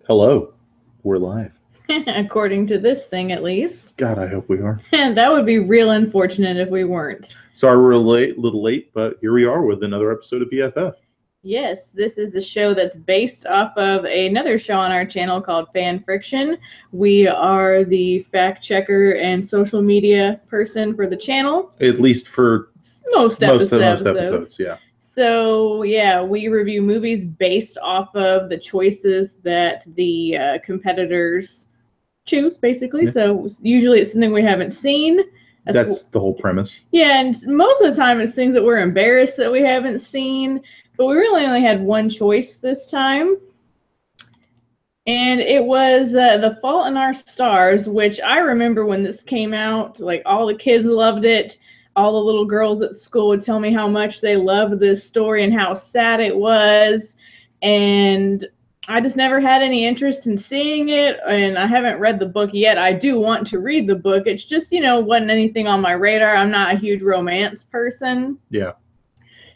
Hello, we're live. According to this thing, at least. God, I hope we are. That would be real unfortunate if we weren't. Sorry we're a little late, but here we are with another episode of BFF. Yes, this is the show that's based off of another show on our channel called Fan Friction. We are the fact checker and social media person for the channel. At least for most episodes. Yeah. So, yeah, we review movies based off of the choices that the competitors choose, basically. Yeah. So, usually it's something we haven't seen. That's the whole premise. Yeah, and most of the time it's things that we're embarrassed that we haven't seen. But we really only had one choice this time. And it was The Fault in Our Stars, which I remember when this came out, like all the kids loved it. All the little girls at school would tell me how much they loved this story and how sad it was. And I just never had any interest in seeing it, and I haven't read the book yet. I do want to read the book. It's just, wasn't anything on my radar. I'm not a huge romance person. Yeah.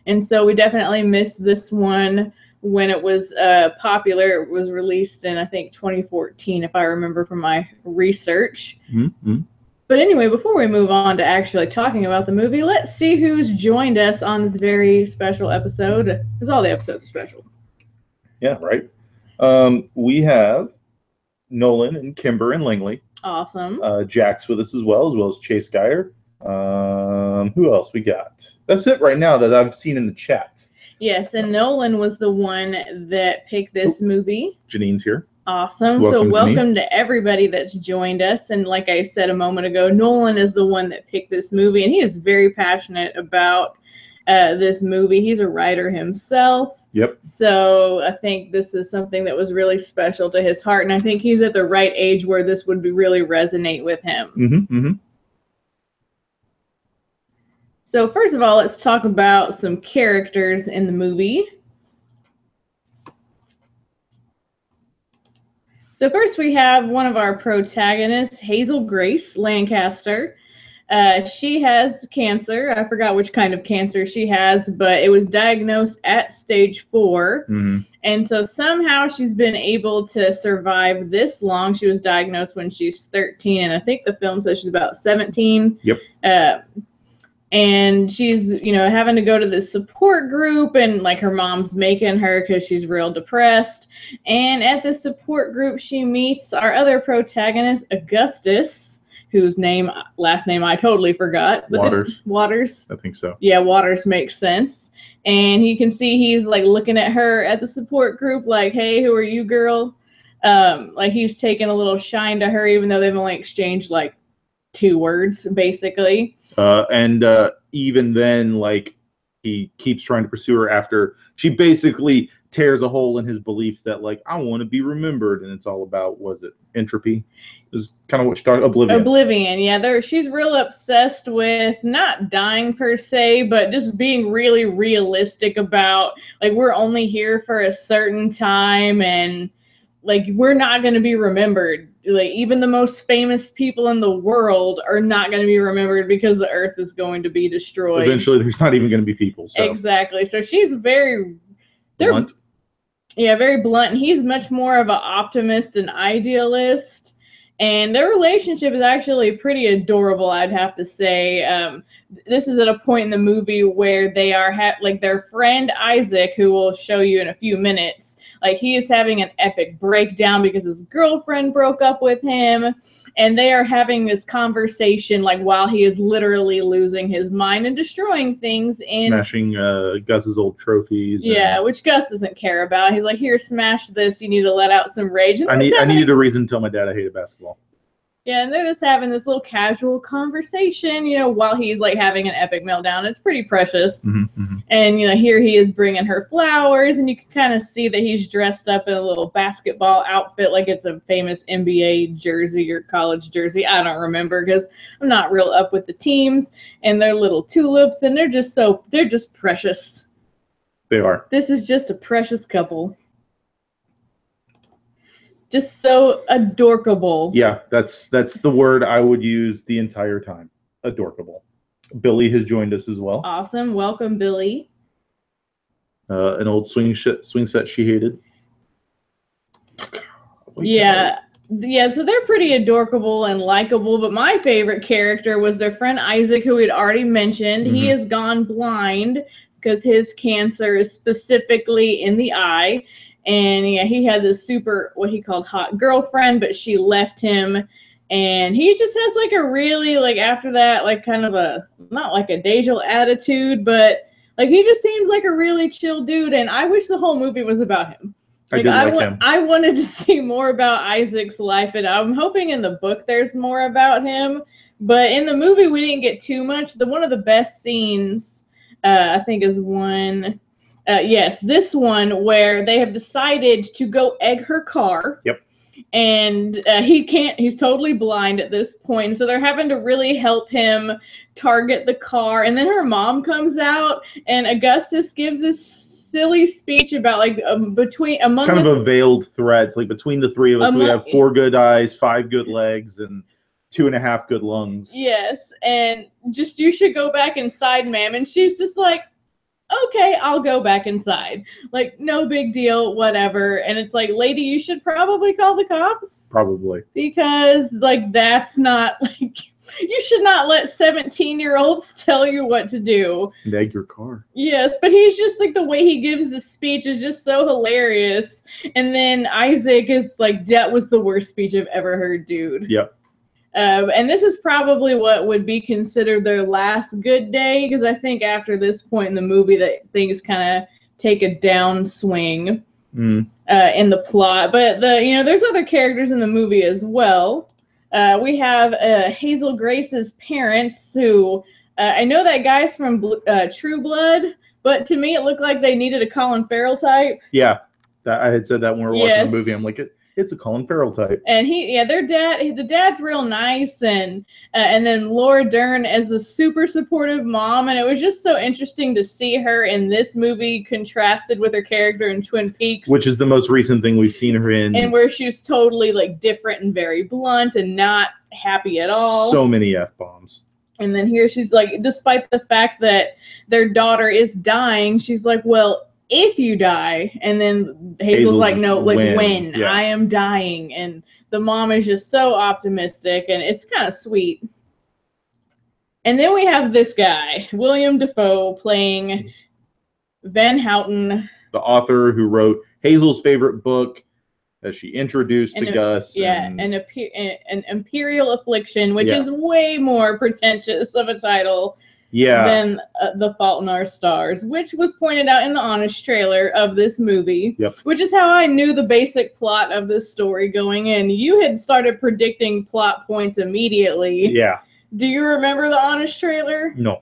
And so we definitely missed this one when it was popular. It was released in, I think, 2014, if I remember from my research. Mm-hmm. But anyway, before we move on to actually talking about the movie, let's see who's joined us on this very special episode, because all the episodes are special. Yeah, right. We have Nolan and Kimber and Langley. Awesome. Jack's with us as well as Chase Geyer. Who else we got? That's it right now that I've seen in the chat. Yes, and Nolan was the one that picked this movie. Janine's here. Awesome. Welcome to everybody that's joined us. And like I said a moment ago, Nolan is the one that picked this movie, and he is very passionate about this movie. He's a writer himself. Yep. So I think this is something that was really special to his heart, and I think he's at the right age where this would really resonate with him. Mm-hmm, mm-hmm. So first of all, let's talk about some characters in the movie. So first we have one of our protagonists, Hazel Grace Lancaster. She has cancer. I forgot which kind of cancer she has, but it was diagnosed at stage 4. Mm-hmm. And so somehow she's been able to survive this long. She was diagnosed when she's 13, and I think the film says she's about 17. Yep. And she's, having to go to this support group, and like her mom's making her because she's real depressed. And at the support group, she meets our other protagonist, Augustus, whose last name I totally forgot. Waters. Waters. I think so. Yeah, Waters makes sense. And you can see he's like looking at her at the support group like, hey, who are you, girl? Like he's taking a little shine to her, even though they've only exchanged like 2 words, basically. And even then, like, he keeps trying to pursue her after she basically tears a hole in his belief that, like, I want to be remembered, and it's all about, was it entropy? Is kind of what she talked about. Oblivion, yeah. She's real obsessed with not dying per se, but just being really realistic about, like, we're only here for a certain time, and like we're not going to be remembered. Like even the most famous people in the world are not going to be remembered because the earth is going to be destroyed. Eventually, there's not even going to be people. So. Exactly. So she's very blunt. Yeah, very blunt. And he's much more of an optimist and idealist. And their relationship is actually pretty adorable, I'd have to say. This is at a point in the movie where they are like their friend Isaac, who we'll show you in a few minutes. Like he is having an epic breakdown because his girlfriend broke up with him, and they are having this conversation like while he is literally losing his mind and destroying things and smashing Gus's old trophies. Yeah, which Gus doesn't care about. He's like, here, smash this. You need to let out some rage. And I needed a reason to tell my dad I hated basketball. Yeah, and they're just having this little casual conversation, while he's like having an epic meltdown. It's pretty precious. Mm-hmm, mm-hmm. And, here he is bringing her flowers, and you can kind of see that he's dressed up in a little basketball outfit like it's a famous NBA jersey or college jersey. I don't remember because I'm not real up with the teams. And they're little tulips, and they're just precious. They are. This is just a precious couple. Just so adorkable. Yeah, that's the word I would use the entire time. Adorkable. Billy has joined us as well. Awesome. Welcome, Billy. An old swing set she hated. Yeah. Yeah, so they're pretty adorable and likable, but my favorite character was their friend Isaac, who we'd already mentioned. He has gone blind because his cancer is specifically in the eye. And yeah, he had this super, what he called hot girlfriend, but she left him. And he just has like a really, like after that, like kind of a, not like a Dejal attitude, but like he just seems like a really chill dude. And I wish the whole movie was about him. Like, I wanted to see more about Isaac's life, and I'm hoping in the book there's more about him. But in the movie, we didn't get too much. One of the best scenes, I think, is one. Yes, this one where they have decided to go egg her car. Yep. And he can't. He's totally blind at this point, so they're having to really help him target the car. And then her mom comes out, and Augustus gives this silly speech about like among it's kind of a veiled threat. It's like between the three of us, we have 4 good eyes, 5 good legs, and 2.5 good lungs. Yes, and just you should go back inside, ma'am. And she's just like, okay, I'll go back inside. Like, no big deal, whatever. And it's like, lady, you should probably call the cops. Probably. Because like that's not like. You should not let 17-year-olds tell you what to do. And egg your car. Yes, but he's just like the way he gives the speech is just so hilarious. And then Isaac is like, that was the worst speech I've ever heard, dude. Yep. And this is probably what would be considered their last good day, because I think after this point in the movie that things kind of take a downswing in the plot. But there's other characters in the movie as well. We have Hazel Grace's parents, who I know that guy's from True Blood, but to me it looked like they needed a Colin Farrell type. Yeah, I had said that when we were watching the movie. I'm like, it's a Colin Farrell type. And the dad's real nice, and then Laura Dern as the super supportive mom, and it was just so interesting to see her in this movie contrasted with her character in Twin Peaks, which is the most recent thing we've seen her in, and where she's totally like different and very blunt and not happy at all. So many F-bombs. And then here she's like, despite the fact that their daughter is dying, she's like, well, if you die. And then Hazel's like, no, like when yeah. I am dying. And the mom is just so optimistic, and it's kind of sweet. And then we have this guy, William Dafoe, playing Van Houten, the author who wrote Hazel's favorite book that she introduced to Gus. Yeah, an Imperial Affliction, which is way more pretentious of a title than The Fault in Our Stars, which was pointed out in the Honest trailer of this movie, which is how I knew the basic plot of this story going in. You had started predicting plot points immediately. Yeah. Do you remember the Honest trailer? No.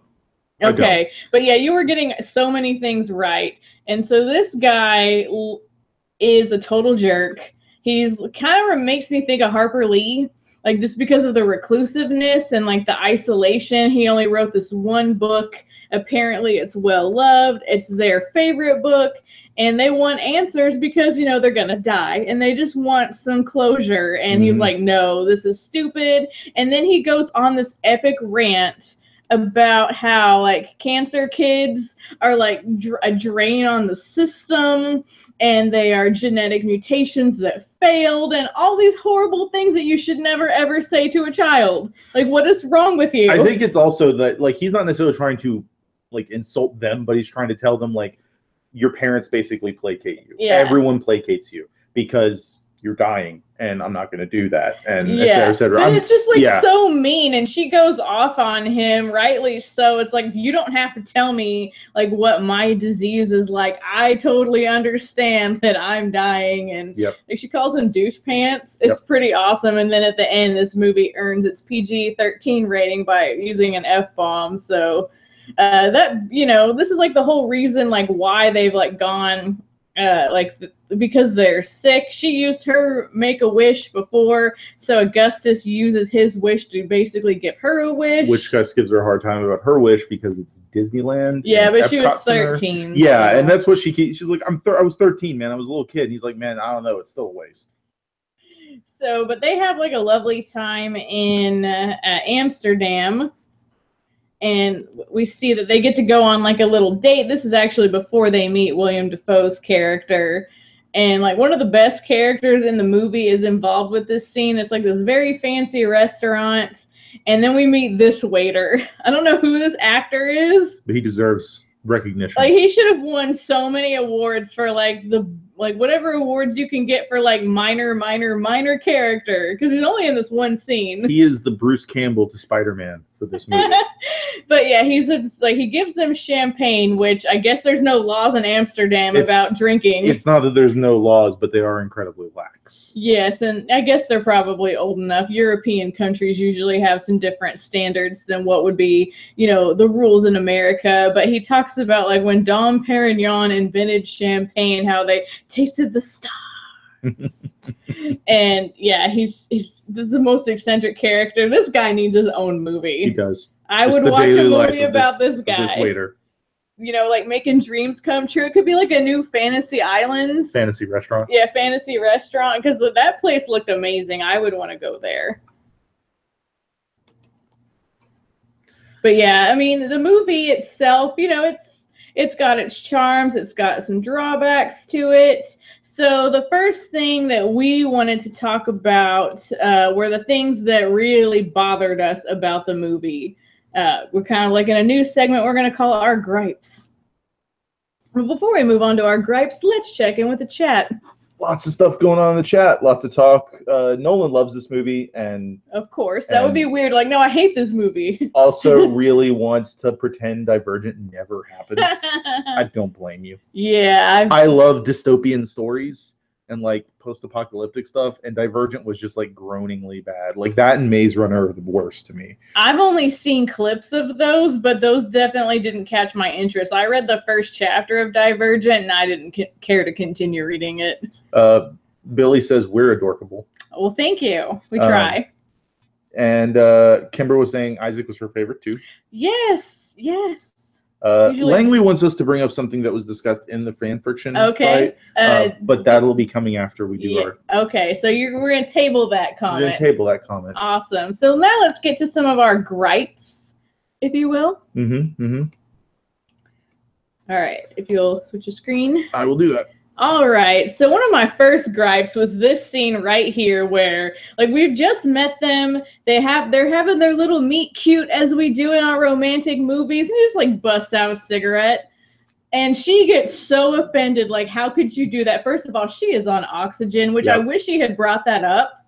Okay. But yeah, you were getting so many things right. And so this guy is a total jerk. He's kind of makes me think of Harper Lee. Like, just because of the reclusiveness and, like, the isolation. He only wrote this one book. Apparently, it's well-loved. It's their favorite book. And they want answers because, they're going to die. And they just want some closure. And he's like, no, this is stupid. And then he goes on this epic rant about how, like, cancer kids are, like, a drain on the system. And they are genetic mutations that failed, and all these horrible things that you should never, ever say to a child. Like, what is wrong with you? I think it's also that, like, he's not necessarily trying to, like, insult them, but he's trying to tell them, like, your parents basically placate you. Yeah. Everyone placates you because you're dying, and I'm not going to do that, and et cetera, et cetera. But it's just, like, so mean, and she goes off on him, rightly so. It's like, you don't have to tell me, like, what my disease is like. I totally understand that I'm dying, and like, she calls him douche pants. It's pretty awesome, and then at the end, this movie earns its PG-13 rating by using an F-bomb, so this is, like, the whole reason, like, why they've, like, gone... because they're sick. She used her Make-A-Wish before, so Augustus uses his wish to basically give her a wish. Which Gus gives her a hard time about her wish because it's Disneyland. Yeah, but she was 13. Yeah, so. And that's what she's like, I was 13, man. I was a little kid. And he's like, man, I don't know. It's still a waste. So, but they have, like, a lovely time in Amsterdam. And we see that they get to go on, like, a little date. This is actually before they meet William Dafoe's character. And like one of the best characters in the movie is involved with this scene. It's like this very fancy restaurant. And then we meet this waiter. I don't know who this actor is, but he deserves recognition. Like he should have won so many awards for like whatever awards you can get for like minor character, because he's only in this one scene. He is the Bruce Campbell to Spider-Man for this movie. But yeah, he gives them champagne, which I guess there's no laws in Amsterdam about drinking. It's not that there's no laws, but they are incredibly lax. Yes, and I guess they're probably old enough. European countries usually have some different standards than what would be, the rules in America. But he talks about like when Dom Perignon invented champagne, how they tasted the stars. And yeah, he's the most eccentric character. This guy needs his own movie. He does. I would watch a movie about this guy. This waiter. Like making dreams come true. It could be like a new fantasy island. Fantasy restaurant. Yeah, fantasy restaurant, because that place looked amazing. I would want to go there. But yeah, I mean, the movie itself, it's got its charms. It's got some drawbacks to it. So the first thing that we wanted to talk about were the things that really bothered us about the movie. We're kind of like in a new segment we're going to call our gripes. But before we move on to our gripes, let's check in with the chat. Lots of stuff going on in the chat. Lots of talk. Nolan loves this movie, and of course, that would be weird. Like, no, I hate this movie. Also, really wants to pretend Divergent never happened. I don't blame you. Yeah, I love dystopian stories and like post-apocalyptic stuff, and Divergent was just like groaningly bad. Like that and Maze Runner are the worst to me. I've only seen clips of those, but those definitely didn't catch my interest. I read the first chapter of Divergent, and I didn't care to continue reading it. Billy says we're adorkable. Well, thank you. We try. And Kimber was saying Isaac was her favorite too. Yes. Langley wants us to bring up something that was discussed in the fan fiction fight, but that'll be coming after we do our... Okay, so we're going to table that comment. We're going to table that comment. Awesome. So now let's get to some of our gripes, if you will. All right, if you'll switch your screen. I will do that. All right, so one of my first gripes was this scene right here where, like, we've just met them. They're having their little meet cute as we do in our romantic movies, and he just, like, busts out a cigarette. And she gets so offended, like, how could you do that? First of all, she is on oxygen, which I wish he had brought that up.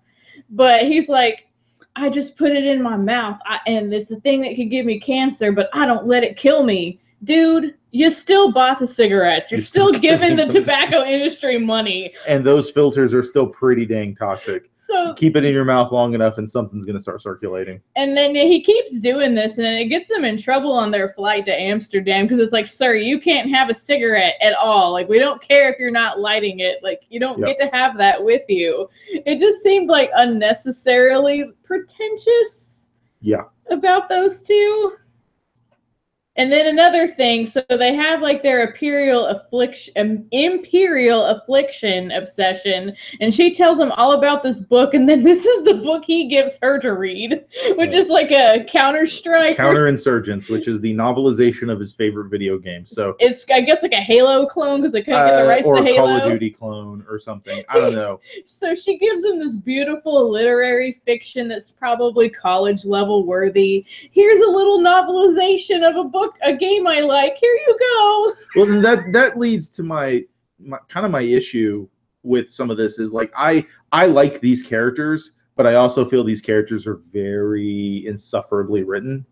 But he's like, I just put it in my mouth, and it's a thing that could give me cancer, but I don't let it kill me. Dude, you still bought the cigarettes. You're still giving the tobacco industry money. And those filters are still pretty dang toxic. So keep it in your mouth long enough and something's going to start circulating. And then he keeps doing this, and it gets them in trouble on their flight to Amsterdam because it's like, sir, you can't have a cigarette at all. Like, we don't care if you're not lighting it. Like, you don't get to have that with you. It just seemed like unnecessarily pretentious about those two. And then another thing, so they have like their imperial affliction obsession, and she tells them all about this book, and then this is the book he gives her to read, which is like a Counter-Strike. Counterinsurgents, which is the novelization of his favorite video game. So it's, I guess, like a Halo clone because they couldn't get the rights to Halo. Or a Call of Duty clone or something. I don't know. So she gives him this beautiful literary fiction that's probably college level worthy. Here's a little novelization of a book, a game I like. Here you go. Well, then that leads to my issue with some of this is like I like these characters, but I also feel these characters are very insufferably written.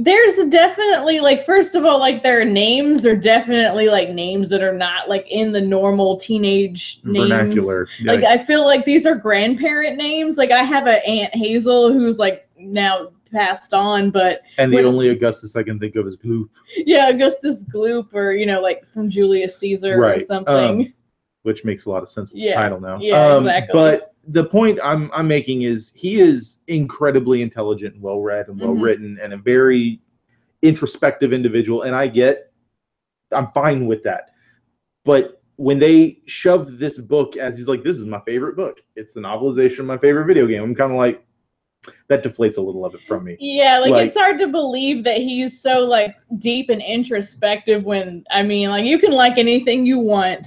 There's definitely, like, first of all, like, their names are definitely like names that are not like in the normal teenage names. Vernacular. Like, I feel like these are grandparent names. Like, I have an Aunt Hazel who's like now passed on, but the only Augustus I can think of is Gloop. Yeah, Augustus Gloop, or like from Julius Caesar or something. Which makes a lot of sense with the title now. Yeah, exactly. But the point I'm making is he is incredibly intelligent and well-read and well-written and a very introspective individual, and I'm fine with that. But when they shoved this book as he's like, this is my favorite book, it's the novelization of my favorite video game, I'm kind of like, that deflates a little of it from me. Yeah, like it's hard to believe that he's so like deep and introspective when, I mean, like, you can like anything you want.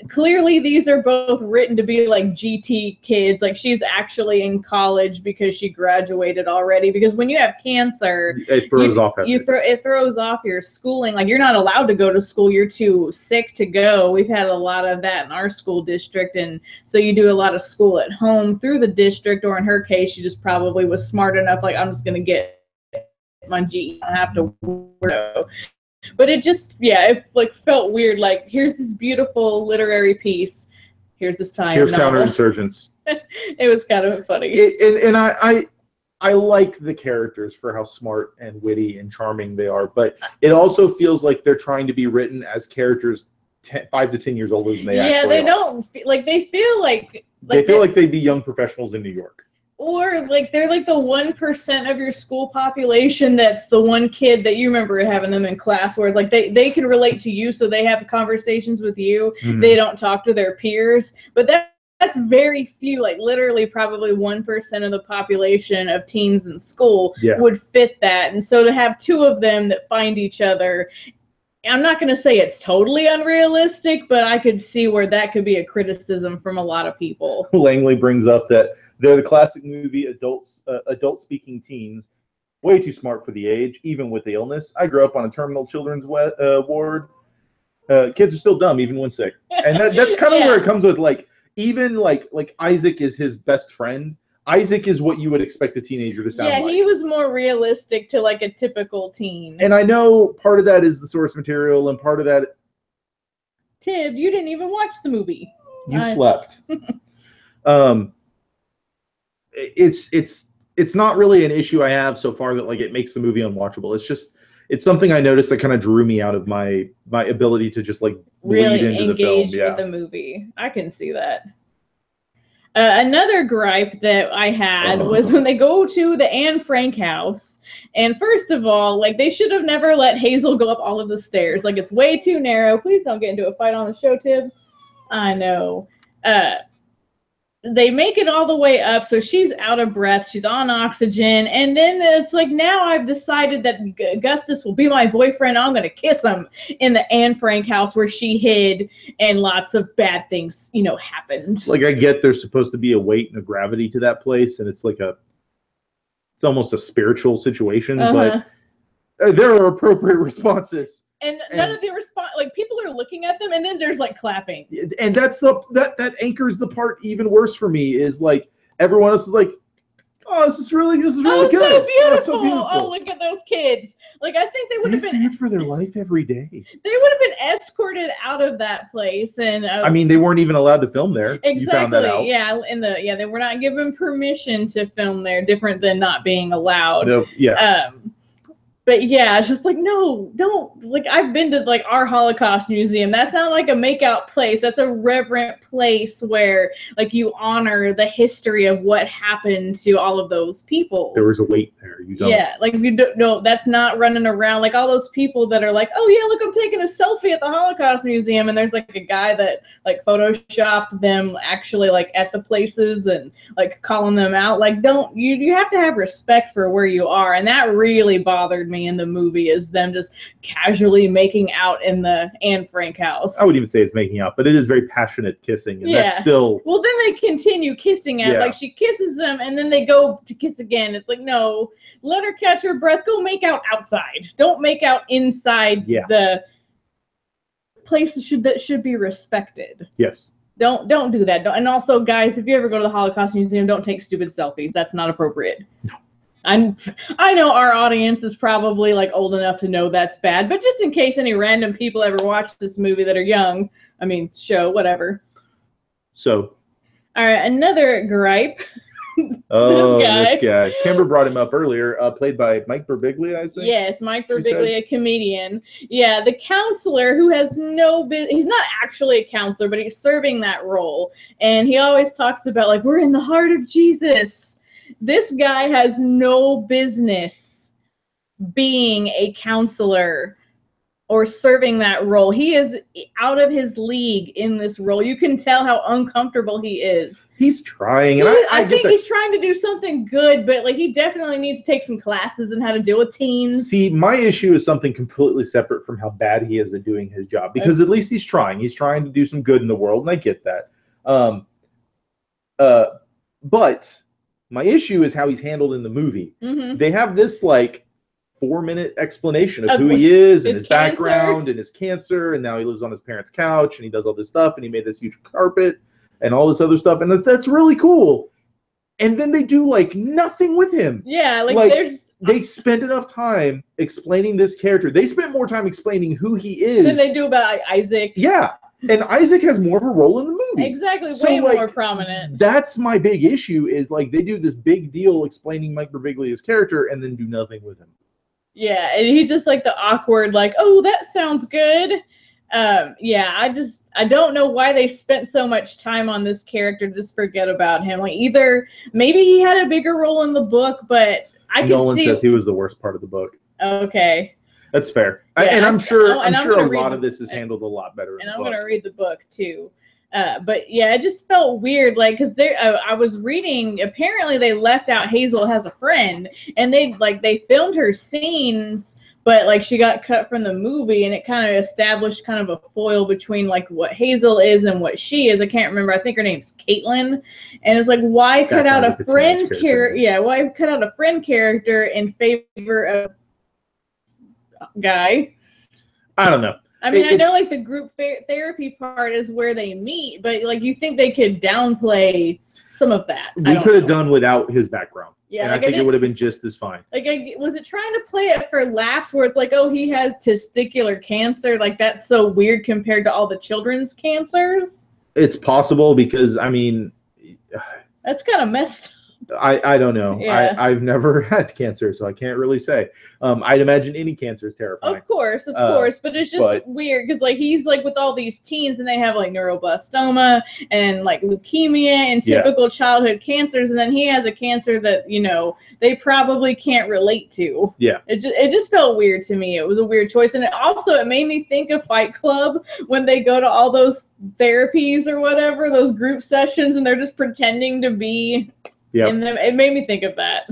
clearly these are both written to be like GT kids. Like she's actually in college because she graduated already. Because when you have cancer, it throws off everything. It throws off your schooling. Like you're not allowed to go to school. You're too sick to go. We've had a lot of that in our school district, and so you do a lot of school at home through the district. Or in her case, she just probably was smart enough. Like I'm just gonna get my GE. I don't have to work. But it just, it like felt weird. Like, here's this beautiful literary piece. Here's this time. Here's counterinsurgents. It was kind of funny. And I like the characters for how smart and witty and charming they are, but it also feels like they're trying to be written as characters 5 to 10 years older than they actually they don't like. They feel like they'd be young professionals in New York. Or like they're like the 1% of your school population that's the one kid that you remember having them in class where like they can relate to you, so they have conversations with you. Mm-hmm. They don't talk to their peers. But that's very few, like literally probably 1% of the population of teens in school would fit that. And so to have two of them that find each other, I'm not going to say it's totally unrealistic, but I could see where that could be a criticism from a lot of people. Langley brings up that they're the classic movie adult-speaking teens, way too smart for the age, even with the illness. I grew up on a terminal children's ward. Kids are still dumb, even when sick. And that's kind of where it comes with, like, even like Isaac is his best friend. Isaac is what you would expect a teenager to sound like. Yeah, he was more realistic to like a typical teen. And I know part of that is the source material, and part of that... Tib, you didn't even watch the movie. You slept. It's not really an issue I have so far that like it makes the movie unwatchable. It's something I noticed that kind of drew me out of my ability to just like bleed really into the film. Engage with the movie. I can see that. Another gripe that I had was when they go to the Anne Frank house. And first of all, like they should have never let Hazel go up all of the stairs. Like it's way too narrow. Please don't get into a fight on the show, Tib. I know. They make it all the way up, so she's out of breath. She's on oxygen. And then it's like, now I've decided that Augustus will be my boyfriend. I'm going to kiss him in the Anne Frank house where she hid, and lots of bad things, happened. Like, I get there's supposed to be a weight and a gravity to that place, and it's like it's almost a spiritual situation, but there are appropriate responses. And none of the response, like people are looking at them, and then there's like clapping. And that's that anchors the part even worse for me, is like everyone else is like, oh, this is really good. So beautiful. Oh, so beautiful. Oh, look at those kids. Like I think they would have been feared for their life every day. They would have been escorted out of that place, and I mean, they weren't even allowed to film there. Exactly. You found that out. Yeah, they were not given permission to film there. Different than not being allowed. No, yeah. But yeah, it's just like, no, don't. Like, I've been to like our Holocaust museum. That's not like a makeout place. That's a reverent place where like you honor the history of what happened to all of those people. There was a weight there. You don't. Yeah, like you don't. No, that's not running around like all those people that are like, oh yeah, look, I'm taking a selfie at the Holocaust museum, and there's like a guy that like photoshopped them actually like at the places and like calling them out. Like, don't you have to have respect for where you are, and that really bothered me in the movie, is them just casually making out in the Anne Frank house. I wouldn't even say it's making out, but it is very passionate kissing, and that's still... Well, then they continue kissing at like she kisses them, and then they go to kiss again. It's like, no, let her catch her breath. Go make out outside. Don't make out inside the places that should be respected. Yes. Don't do that. And also, guys, if you ever go to the Holocaust Museum, don't take stupid selfies. That's not appropriate. No. I know our audience is probably like old enough to know that's bad, but just in case any random people ever watch this movie that are young, show, whatever. So. All right, another gripe. This guy. Kimber brought him up earlier, played by Mike Birbiglia, I think. Yes, Mike Birbiglia, a comedian. Yeah, the counselor who has no business. He's not actually a counselor, but he's serving that role. And he always talks about, like, we're in the heart of Jesus. This guy has no business being a counselor or serving that role. He is out of his league in this role. You can tell how uncomfortable he is. He's trying, and I think he's trying to do something good, but like he definitely needs to take some classes in how to deal with teens. See, my issue is something completely separate from how bad he is at doing his job, because at least he's trying. He's trying to do some good in the world, and I get that. But my issue is how he's handled in the movie. Mm-hmm. They have this like 4-minute explanation of who he is and his background and his cancer, and now he lives on his parents' couch and he does all this stuff and he made this huge carpet and all this other stuff, and that's really cool. And then they do like nothing with him. Yeah, like they spent enough time explaining this character. They spent more time explaining who he is than they do about Isaac. Yeah. And Isaac has more of a role in the movie. Exactly, way more prominent. That's my big issue, is like they do this big deal explaining Mike Birbiglia's character and then do nothing with him. Yeah, and he's just like the awkward, like, oh, that sounds good. Yeah, I don't know why they spent so much time on this character. Just forget about him. Like, either maybe he had a bigger role in the book, but Nolan says he was the worst part of the book. Okay. That's fair. Yeah, and I'm sure a lot of this is handled a lot better. And I'm going to read the book too. But yeah, it just felt weird, like, because I was reading, apparently they left out Hazel has a friend, and they filmed her scenes, but like she got cut from the movie, and it kind of established kind of a foil between like what Hazel is and what she is. I can't remember. I think her name's Caitlin, and it's like, why cut out a friend character? Yeah, why cut out a friend character in favor of guy? I don't know. I mean, I know like the group therapy part is where they meet, but like you think they could downplay some of that. We could have done without his background. Yeah, and like I think it would have been just as fine. Like, was it trying to play it for laughs where it's like, oh, he has testicular cancer? Like, that's so weird compared to all the children's cancers? It's possible, because, I mean... That's kind of messed up. I don't know. Yeah. I've never had cancer, so I can't really say. I'd imagine any cancer is terrifying. Of course, but it's just weird because like he's like with all these teens and they have like neuroblastoma and like leukemia and typical childhood cancers, and then he has a cancer that they probably can't relate to. Yeah. It just felt weird to me. It was a weird choice, and it made me think of Fight Club when they go to all those therapies or whatever, those group sessions, and they're just pretending to be. Yeah, and it made me think of that.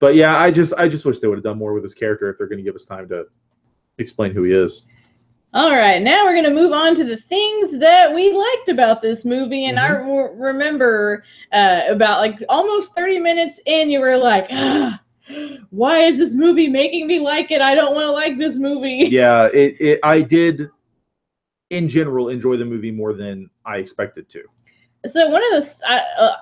But yeah, I just wish they would have done more with this character if they're going to give us time to explain who he is. All right, now we're going to move on to the things that we liked about this movie. And I remember about like almost 30 minutes in, you were like, why is this movie making me like it? I don't want to like this movie. Yeah, I did, in general, enjoy the movie more than I expected to. So one of the,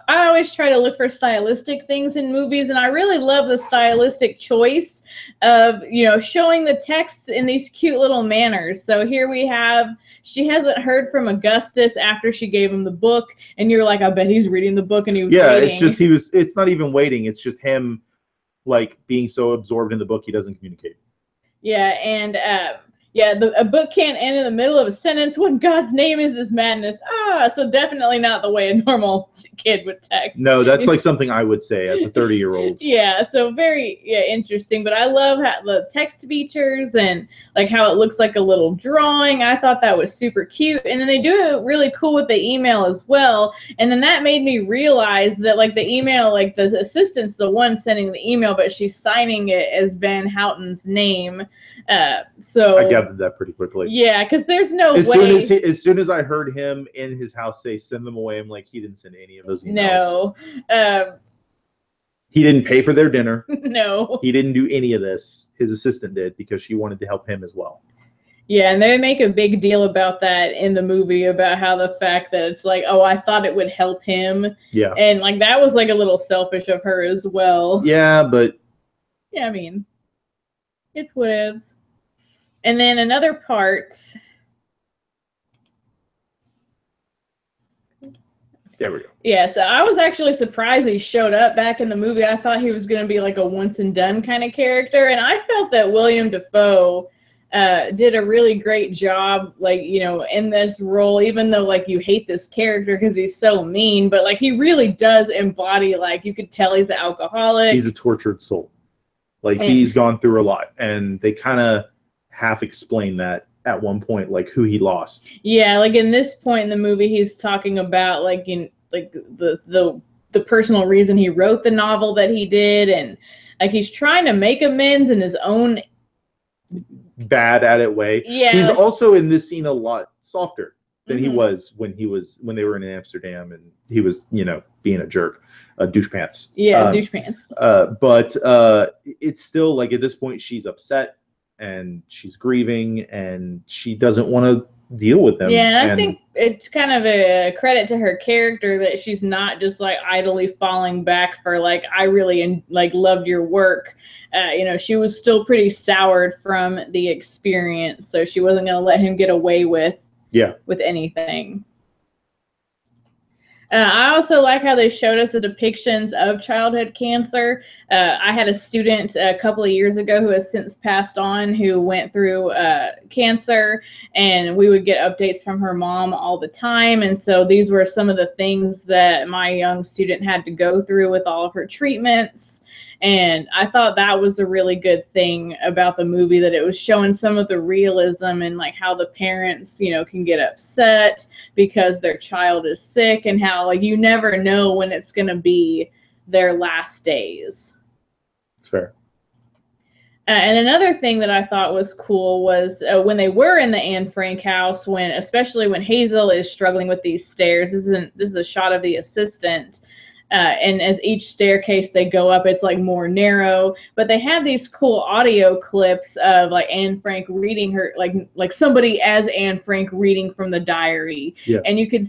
I always try to look for stylistic things in movies, and I really love the stylistic choice of, showing the text in these cute little manners. So here we have, she hasn't heard from Augustus after she gave him the book, and you're like, I bet he's reading the book and he was waiting. It's just it's not even waiting. It's just him, like, being so absorbed in the book he doesn't communicate. Yeah, and a book can't end in the middle of a sentence. What God's name is madness. So definitely not the way a normal kid would text. No, that's like something I would say as a 30-year-old. Yeah, so very interesting. But I love how the text features and like how it looks like a little drawing. I thought that was super cute. And then they do it really cool with the email as well. And then that made me realize that like the email, like the assistant's the one sending the email, but she's signing it as Van Houten's name. So I gathered that pretty quickly. Yeah, because there's no way. As soon as I heard him in his house say "send them away," I'm like, he didn't send any of those emails. No. He didn't pay for their dinner. No. He didn't do any of this. His assistant did, because she wanted to help him as well. Yeah, and they make a big deal about that in the movie, about how the fact that it's like, oh, I thought it would help him. Yeah. And like that was like a little selfish of her as well. Yeah, but. Yeah, I mean, it's what it is. And then another part. There we go. Yeah, so I was actually surprised he showed up back in the movie. I thought he was going to be like a once and done kind of character. And I felt that William Dafoe did a really great job, like, in this role, even though like you hate this character because he's so mean, but like he really does embody, like you could tell he's an alcoholic. He's a tortured soul. Like he's gone through a lot, and they kind of half explain that at one point, like who he lost. Yeah, like in this point in the movie, he's talking about like the personal reason he wrote the novel that he did, and like he's trying to make amends in his own bad at it way. Yeah, he's like, also in this scene a lot softer than he Mhm. was when they were in Amsterdam and he was, you know, being a jerk, douche pants. Yeah, douche pants. But it's still like at this point she's upset and she's grieving and she doesn't want to deal with him. Yeah, and I think it's kind of a credit to her character that she's not just like idly falling back for like I really like loved your work. You know, she was still pretty soured from the experience, so she wasn't going to let him get away with anything. I also like how they showed us the depictions of childhood cancer. I had a student a couple of years ago who has since passed on who went through cancer, and we would get updates from her mom all the time. And so these were some of the things that my young student had to go through with all of her treatments. And I thought that was a really good thing about the movie, that it was showing some of the realism and like how the parents, you know, can get upset because their child is sick, and how like you never know when it's going to be their last days. It's fair. And another thing that I thought was cool was when they were in the Anne Frank house, especially when Hazel is struggling with these stairs. This is a shot of the assistant. And as each staircase they go up, it's like more narrow, but they have these cool audio clips of like Anne Frank reading her, like somebody as Anne Frank reading from the diary. Yes. And you could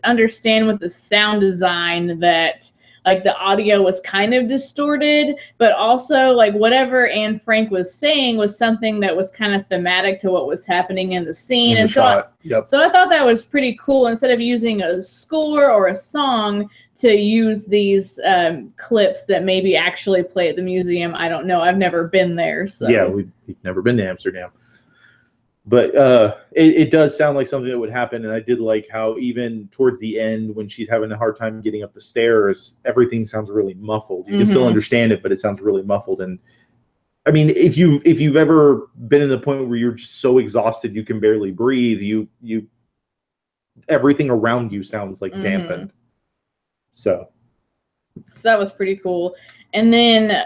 understand with the sound design that like the audio was kind of distorted, but also like whatever Anne Frank was saying was something that was kind of thematic to what was happening in the scene. And so I thought that was pretty cool, instead of using a score or a song, to use these clips that maybe actually play at the museum. I don't know. I've never been there. So yeah, we've never been to Amsterdam. But it does sound like something that would happen, and I did like how even towards the end, when she's having a hard time getting up the stairs, everything sounds really muffled. You can still understand it, but it sounds really muffled. And I mean, if you've ever been in the point where you're just so exhausted you can barely breathe, you everything around you sounds like dampened. So that was pretty cool. And then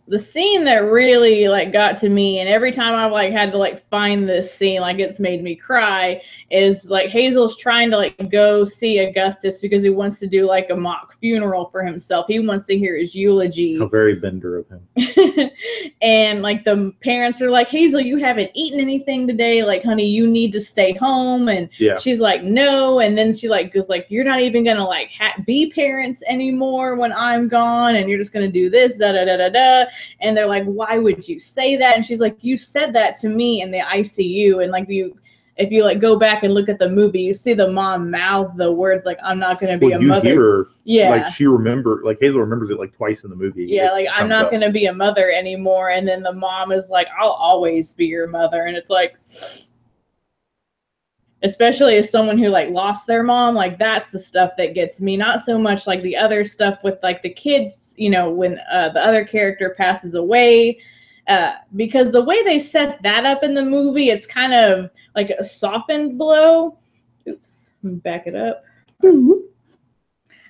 the scene that really like got to me, and every time I've like had to like find this scene, like it's made me cry, is like Hazel's trying to like go see Augustus because he wants to do like a mock funeral for himself. He wants to hear his eulogy. How very Bender of him. And like the parents are like, Hazel, you haven't eaten anything today. Like, honey, you need to stay home. And she's like, no. And then she like goes like, you're not even gonna like be parents anymore when I'm gone, and you're just gonna do this, da da da da da. And they're like, why would you say that? And she's like, you said that to me in the ICU. And like if you like go back and look at the movie, you see the mom mouth the words like, I'm not going to be a mother. Hear, like she like Hazel remembers it like twice in the movie. Yeah, like I'm not going to be a mother anymore. And then the mom is like, I'll always be your mother. And it's like, especially as someone who like lost their mom, like that's the stuff that gets me. Not so much like the other stuff with like the kids, you know, when the other character passes away, because the way they set that up in the movie, it's kind of like a softened blow. Oops, let me back it up.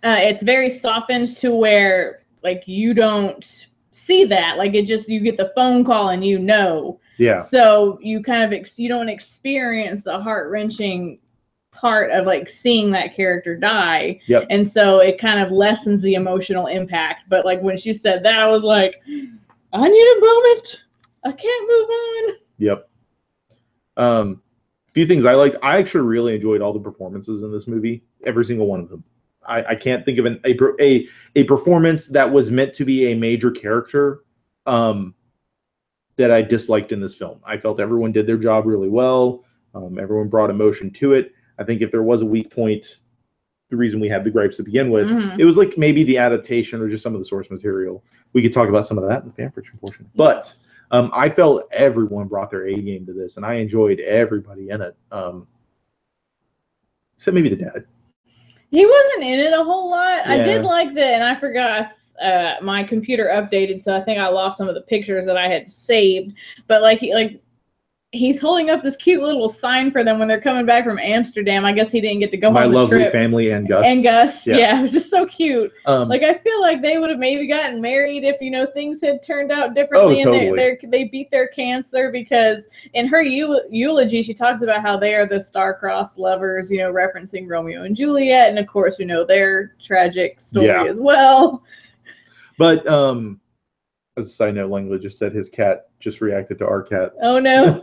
It's very softened to where like you don't see that, like it just, you get the phone call and you know. Yeah. So you kind of you don't experience the heart-wrenching part of like seeing that character die. Yep. And so it kind of lessens the emotional impact. But like when she said that, I was like, I need a moment. I can't move on. Yep. Few things I liked. I actually really enjoyed all the performances in this movie. Every single one of them. I can't think of a performance that was meant to be a major character that I disliked in this film. I felt everyone did their job really well. Everyone brought emotion to it. I think if there was a weak point, the reason we had the gripes to begin with, it was like maybe the adaptation or just some of the source material. We could talk about some of that in the fan fiction portion. But I felt everyone brought their A game to this, and I enjoyed everybody in it. Except maybe the dad. He wasn't in it a whole lot. Yeah. I did like that, and I forgot my computer updated, so I think I lost some of the pictures that I had saved. But like he's holding up this cute little sign for them when they're coming back from Amsterdam. I guess he didn't get to go My on the lovely trip. family and Gus. And Gus, yeah, it was just so cute. Like, I feel like they would have maybe gotten married if, things had turned out differently. Oh, totally. And they beat their cancer, because in her eulogy, she talks about how they are the star-crossed lovers, referencing Romeo and Juliet. And of course, we know their tragic story as well. But, as a side note, Langley just said his cat just reacted to our cat. Oh, no.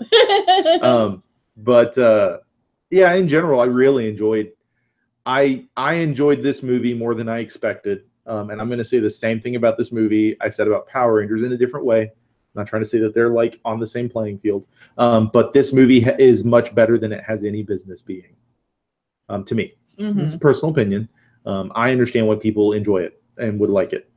But yeah, in general, I really enjoyed. I enjoyed this movie more than I expected. And I'm going to say the same thing about this movie I said about Power Rangers in a different way. I'm not trying to say that they're like on the same playing field. But this movie is much better than it has any business being. To me, it's a personal opinion. I understand why people enjoy it and would like it.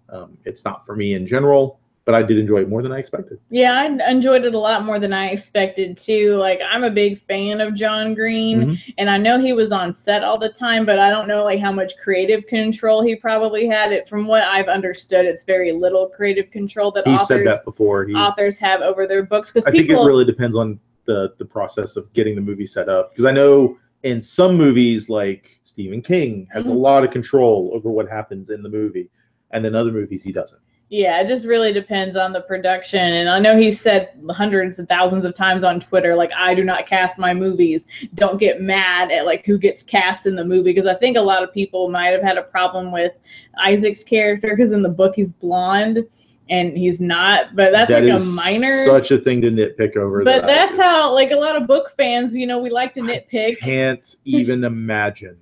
It's not for me in general, but I did enjoy it more than I expected. Yeah, I enjoyed it a lot more than I expected too. Like, I'm a big fan of John Green, and I know he was on set all the time, but I don't know like how much creative control he probably had. It from what I've understood, it's very little creative control that He said that before. Authors have over their books, because I think it really depends on the process of getting the movie set up. Because I know in some movies, like Stephen King has a lot of control over what happens in the movie, and in other movies he doesn't. Yeah, it just really depends on the production. And I know he said hundreds of thousands of times on Twitter, like, I do not cast my movies. Don't get mad at like who gets cast in the movie. Because I think a lot of people might have had a problem with Isaac's character, because in the book he's blonde and he's not. But that's like a minor. Such a thing to nitpick over. But that's how, like, a lot of book fans, we like to nitpick. I can't even imagine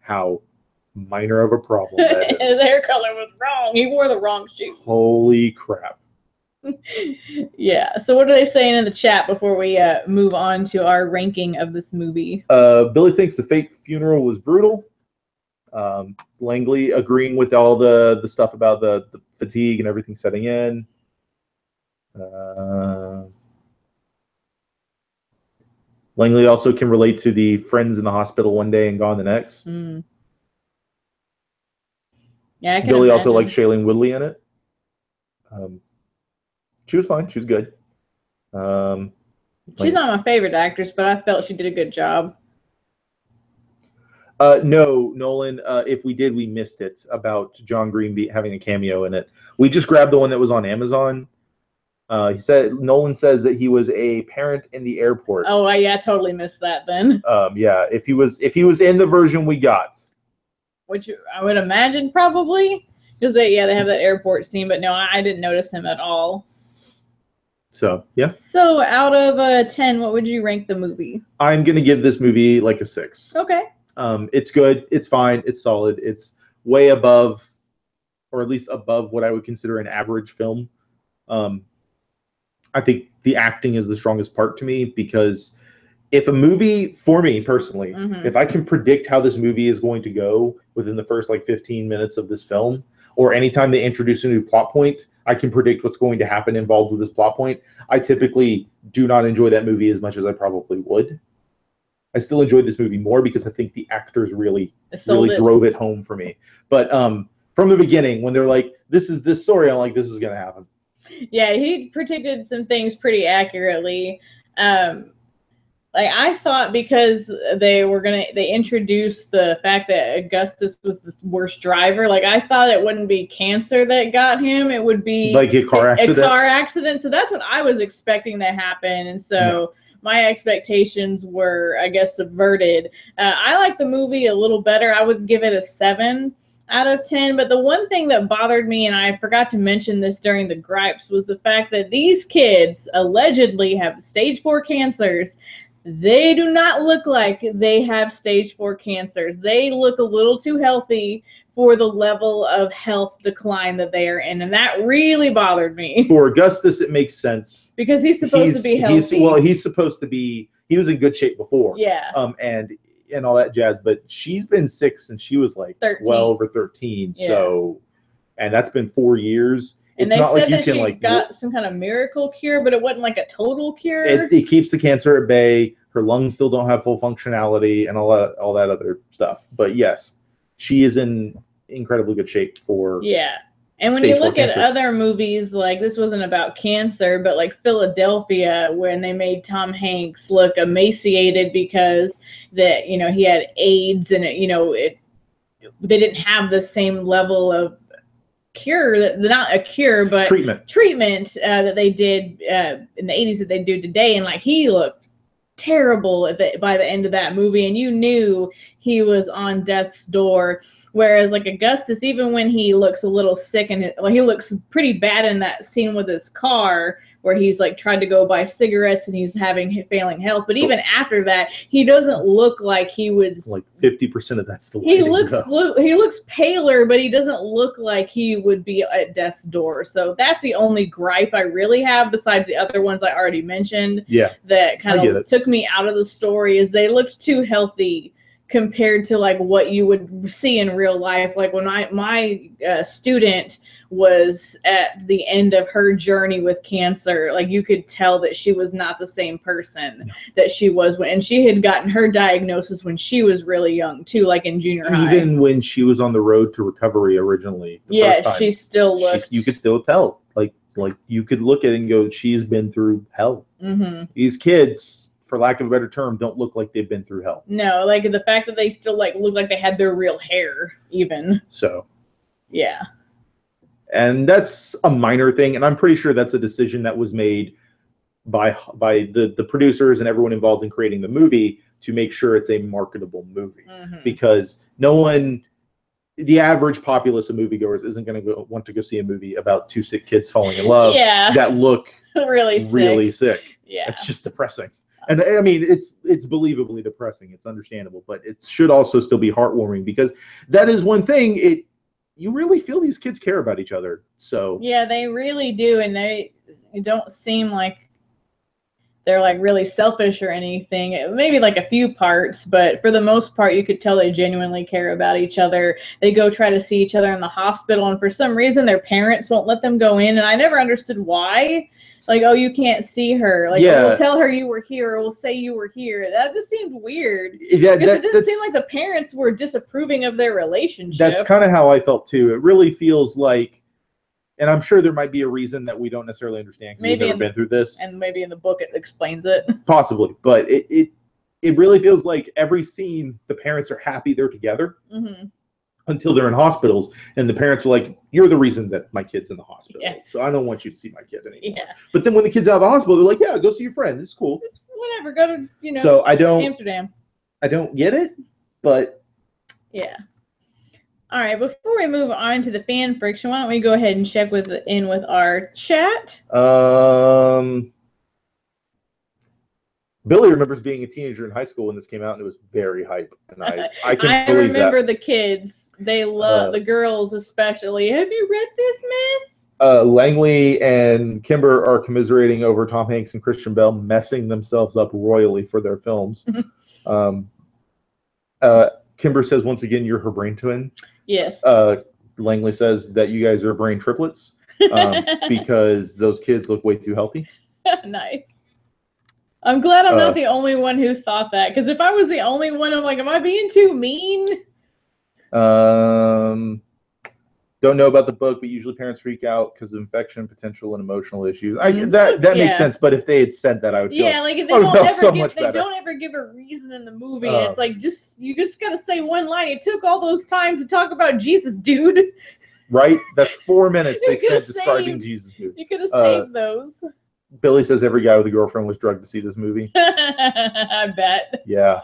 how minor of a problem that is. His hair color was wrong. He wore the wrong shoes. Holy crap. Yeah. So what are they saying in the chat before we move on to our ranking of this movie? Billy thinks the fake funeral was brutal. Langley agreeing with all the stuff about the fatigue and everything setting in. Langley also can relate to the friends in the hospital one day and gone the next. Yeah, I can Billy imagine. also liked Shailene Woodley in it. She was fine. She was good. She's not my favorite actress, but I felt she did a good job. No, Nolan. If we did, we missed it about John Green having a cameo in it. We just grabbed the one that was on Amazon. Nolan says that he was a parent in the airport. Oh, yeah, I totally missed that then. Yeah, if he was in the version we got. Which I would imagine probably, because they have that airport scene, but no, I didn't notice him at all. So, yeah. So, out of 10, what would you rank the movie? I'm going to give this movie like a 6. Okay. It's good. It's fine. It's solid. It's way above, or at least above what I would consider an average film. I think the acting is the strongest part to me, because if a movie, for me personally, if I can predict how this movie is going to go within the first like 15 minutes of this film, or anytime they introduce a new plot point, I can predict what's going to happen involved with this plot point, I typically do not enjoy that movie as much as I probably would. I still enjoyed this movie more because I think the actors really drove it home for me. But from the beginning, when they're like, this is this story, I'm like, this is going to happen. Yeah, he predicted some things pretty accurately. Like, I thought because they introduced the fact that Augustus was the worst driver, like, I thought it wouldn't be cancer that got him. It would be like a car accident. A car accident. So that's what I was expecting to happen. And so my expectations were, I guess, subverted. I like the movie a little better. I would give it a 7 out of 10. But the one thing that bothered me, and I forgot to mention this during the gripes, was the fact that these kids allegedly have stage 4 cancers. They do not look like they have stage 4 cancers. They look a little too healthy for the level of health decline that they are in. And that really bothered me. For Augustus, it makes sense. Because he's supposed to be healthy. He's supposed to be, he was in good shape before. Yeah. And all that jazz. But she's been sick since she was like 13. 12 or 13. Yeah. So, and that's been 4 years. And they said that she got some kind of miracle cure, but it wasn't like a total cure. It keeps the cancer at bay. Her lungs still don't have full functionality and all that other stuff. But yes, she is in incredibly good shape for And when Stage you 4 look at cancer. other movies, like this wasn't about cancer, but like Philadelphia, when they made Tom Hanks look emaciated because that he had AIDS, and they didn't have the same level of cure, not a cure, but treatment that they did in the 80s that they do today, and like he looked terrible by the end of that movie, and you knew he was on death's door. Whereas like Augustus, even when he looks a little sick, and he looks pretty bad in that scene with his car where he's like tried to go buy cigarettes and he's having failing health, but even after that he doesn't look like he was like 50% of that's the he looks paler, but he doesn't look like he would be at death's door. So that's the only gripe I really have, besides the other ones I already mentioned. Yeah, that kind of took me out of the story, is they looked too healthy compared to like what you would see in real life. Like when my student was at the end of her journey with cancer, like you could tell that she was not the same person that she was and she had gotten her diagnosis when she was really young too, like in junior high. Even when she was on the road to recovery originally, first time, she still looked. You could still tell, like you could look at it and go, she's been through hell. Mm-hmm. These kids, for lack of a better term, don't look like they've been through hell. No, like the fact that they still like look like they had their real hair, even. So. Yeah. And that's a minor thing, and I'm pretty sure that's a decision that was made by the producers and everyone involved in creating the movie to make sure it's a marketable movie. Mm-hmm. Because the average populace of moviegoers isn't going to want to go see a movie about two sick kids falling in love that look really sick. Yeah, it's just depressing. And I mean, it's believably depressing. It's understandable, but it should also still be heartwarming, because that is one thing. You really feel these kids care about each other. So yeah, they really do, and they don't seem like they're like really selfish or anything. Maybe like a few parts, but for the most part, you could tell they genuinely care about each other. They go try to see each other in the hospital, and for some reason, their parents won't let them go in, and I never understood why. Like, oh, you can't see her. Like, we'll tell her you were here, or we'll say you were here. That just seemed weird. Yeah, because it didn't seem like the parents were disapproving of their relationship. That's kind of how I felt too. It really feels like, and I'm sure there might be a reason that we don't necessarily understand because we've never been through this. And maybe in the book it explains it. Possibly, but it really feels like every scene the parents are happy they're together. Mm-hmm. Until they're in hospitals, and the parents are like, "You're the reason that my kid's in the hospital, so I don't want you to see my kid anymore." Yeah. But then when the kid's out of the hospital, they're like, "Yeah, go see your friend. This is cool. It's whatever. Go to So Amsterdam." I don't get it, but yeah. All right. Before we move on to the fan friction, why don't we go ahead and check in with our chat? Billy remembers being a teenager in high school when this came out, and it was very hype. And I can believe remember that. The kids. They love the girls especially. Have you read this, miss? Langley and Kimber are commiserating over Tom Hanks and Christian Bale messing themselves up royally for their films. Kimber says, once again, you're her brain twin. Yes. Langley says that you guys are brain triplets because those kids look way too healthy. Nice. I'm glad I'm not the only one who thought that, because if I was the only one, I'm like, am I being too mean? Don't know about the book, but usually parents freak out because of infection, potential, and emotional issues. That makes sense. But if they had said that, I would feel like if they don't ever give a reason in the movie. It's like you just gotta say one line. It took all those times to talk about Jesus, dude. Right? That's 4 minutes they spent describing Jesus, dude. You could have saved those. Billy says every guy with a girlfriend was drugged to see this movie. I bet. Yeah.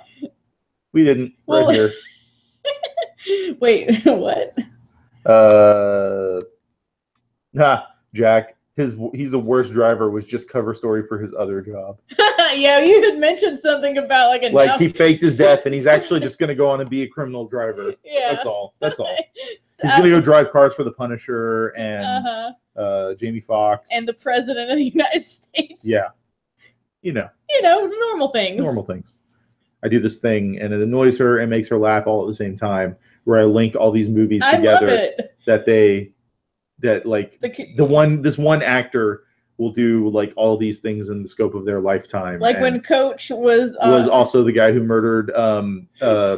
We didn't. Right here. Wait, what? Jack. He's the worst driver was just cover story for his other job. Yeah, you had mentioned something about like he faked his death and he's actually just gonna go on and be a criminal driver. Yeah. That's all. He's gonna go drive cars for the Punisher and Jamie Foxx. And the President of the United States. Yeah. Normal things. Normal things. I do this thing and it annoys her and makes her laugh all at the same time, where I link all these movies together this one actor will do like all these things in the scope of their lifetime. Like when Coach was also the guy who murdered